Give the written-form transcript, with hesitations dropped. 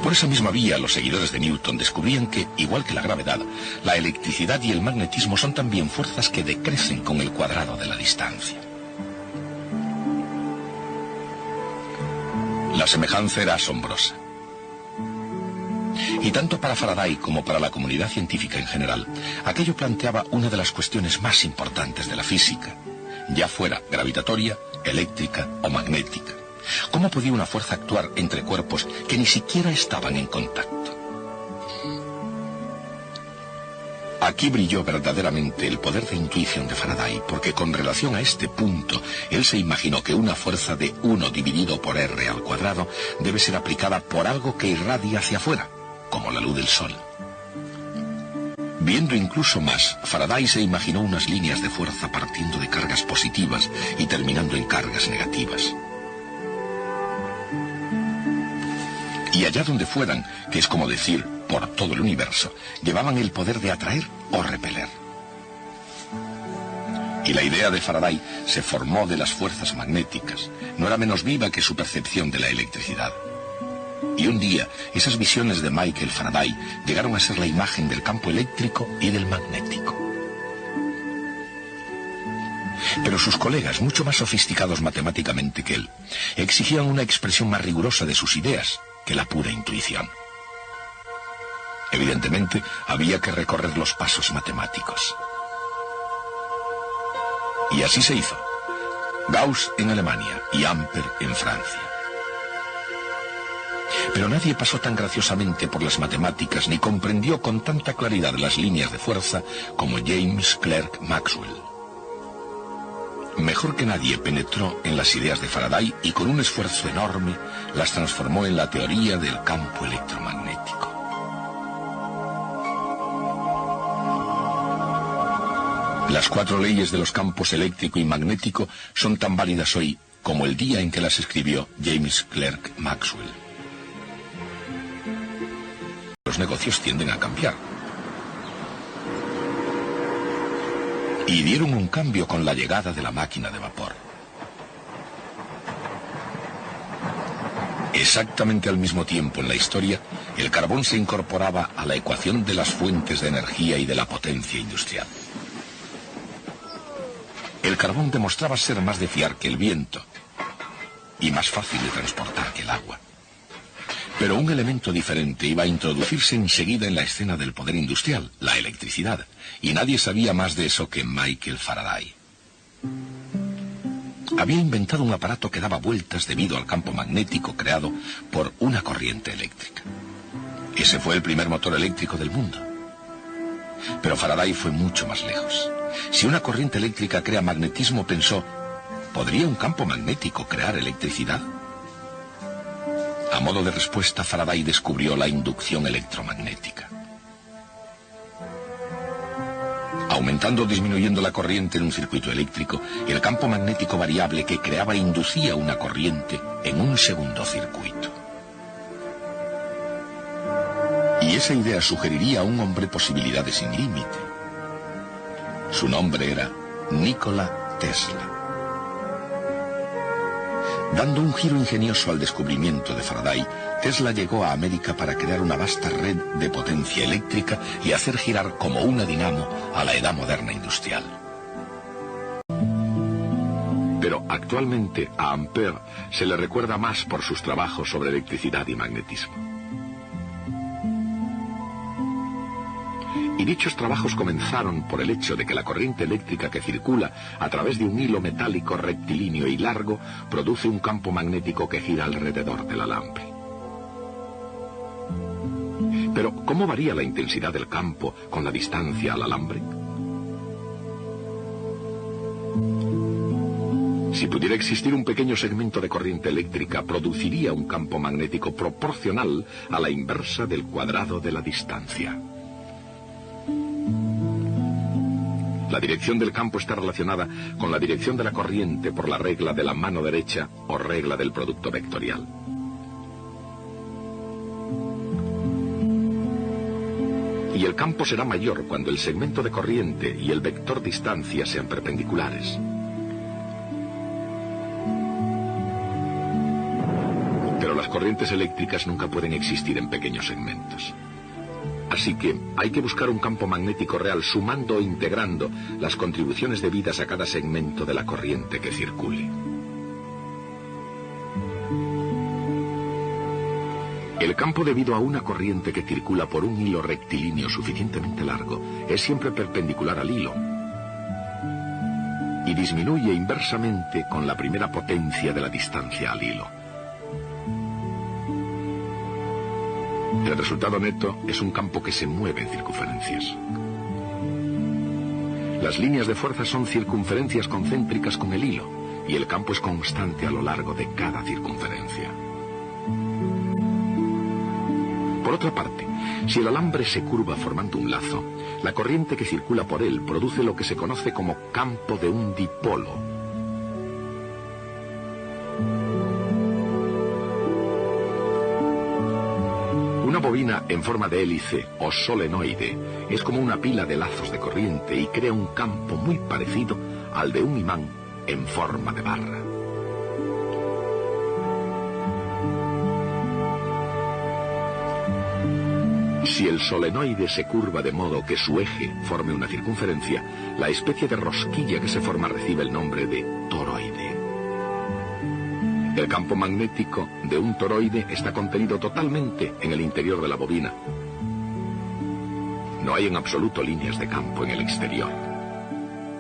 Por esa misma vía, los seguidores de Newton descubrían que, igual que la gravedad, la electricidad y el magnetismo son también fuerzas que decrecen con el cuadrado de la distancia. La semejanza era asombrosa. Y tanto para Faraday como para la comunidad científica en general, aquello planteaba una de las cuestiones más importantes de la física, ya fuera gravitatoria, eléctrica o magnética. ¿Cómo podía una fuerza actuar entre cuerpos que ni siquiera estaban en contacto? Aquí brilló verdaderamente el poder de intuición de Faraday, porque con relación a este punto, él se imaginó que una fuerza de 1 dividido por r al cuadrado debe ser aplicada por algo que irradia hacia afuera, como la luz del sol. Viendo incluso más, Faraday se imaginó unas líneas de fuerza partiendo de cargas positivas y terminando en cargas negativas. Y allá donde fueran, que es como decir, por todo el universo, llevaban el poder de atraer o repeler. Y la idea de Faraday se formó de las fuerzas magnéticas. No era menos viva que su percepción de la electricidad. Y un día, esas visiones de Michael Faraday llegaron a ser la imagen del campo eléctrico y del magnético. Pero sus colegas, mucho más sofisticados matemáticamente que él, exigían una expresión más rigurosa de sus ideas que la pura intuición. Evidentemente, había que recorrer los pasos matemáticos. Y así se hizo. Gauss en Alemania y Ampère en Francia. Pero nadie pasó tan graciosamente por las matemáticas ni comprendió con tanta claridad las líneas de fuerza como James Clerk Maxwell. Mejor que nadie penetró en las ideas de Faraday y con un esfuerzo enorme las transformó en la teoría del campo electromagnético. Las 4 leyes de los campos eléctrico y magnético son tan válidas hoy como el día en que las escribió James Clerk Maxwell. Los negocios tienden a cambiar. Y dieron un cambio con la llegada de la máquina de vapor. Exactamente al mismo tiempo en la historia, el carbón se incorporaba a la ecuación de las fuentes de energía y de la potencia industrial. El carbón demostraba ser más de fiar que el viento y más fácil de transportar que el agua. Pero un elemento diferente iba a introducirse enseguida en la escena del poder industrial, la electricidad, y nadie sabía más de eso que Michael Faraday. Había inventado un aparato que daba vueltas debido al campo magnético creado por una corriente eléctrica. Ese fue el primer motor eléctrico del mundo. Pero Faraday fue mucho más lejos. Si una corriente eléctrica crea magnetismo, pensó, ¿podría un campo magnético crear electricidad? A modo de respuesta, Faraday descubrió la inducción electromagnética. Aumentando o disminuyendo la corriente en un circuito eléctrico, el campo magnético variable que creaba inducía una corriente en un segundo circuito. Y esa idea sugeriría a un hombre posibilidades sin límite. Su nombre era Nikola Tesla. Dando un giro ingenioso al descubrimiento de Faraday, Tesla llegó a América para crear una vasta red de potencia eléctrica y hacer girar como una dinamo a la edad moderna industrial. Pero actualmente a Ampère se le recuerda más por sus trabajos sobre electricidad y magnetismo. Y dichos trabajos comenzaron por el hecho de que la corriente eléctrica que circula a través de un hilo metálico rectilíneo y largo produce un campo magnético que gira alrededor del alambre. Pero, ¿cómo varía la intensidad del campo con la distancia al alambre? Si pudiera existir un pequeño segmento de corriente eléctrica, produciría un campo magnético proporcional a la inversa del cuadrado de la distancia. La dirección del campo está relacionada con la dirección de la corriente por la regla de la mano derecha o regla del producto vectorial. Y el campo será mayor cuando el segmento de corriente y el vector distancia sean perpendiculares. corrientes eléctricas nunca pueden existir en pequeños segmentos. Así que hay que buscar un campo magnético real sumando o integrando las contribuciones debidas a cada segmento de la corriente que circule. El campo debido a una corriente que circula por un hilo rectilíneo suficientemente largo es siempre perpendicular al hilo y disminuye inversamente con la primera potencia de la distancia al hilo. El resultado neto es un campo que se mueve en circunferencias. Las líneas de fuerza son circunferencias concéntricas con el hilo y el campo es constante a lo largo de cada circunferencia. Por otra parte, si el alambre se curva formando un lazo, la corriente que circula por él produce lo que se conoce como campo de un dipolo. Una bobina en forma de hélice o solenoide es como una pila de lazos de corriente y crea un campo muy parecido al de un imán en forma de barra. Si el solenoide se curva de modo que su eje forme una circunferencia, la especie de rosquilla que se forma recibe el nombre de toroide. El campo magnético de un toroide está contenido totalmente en el interior de la bobina. No hay en absoluto líneas de campo en el exterior.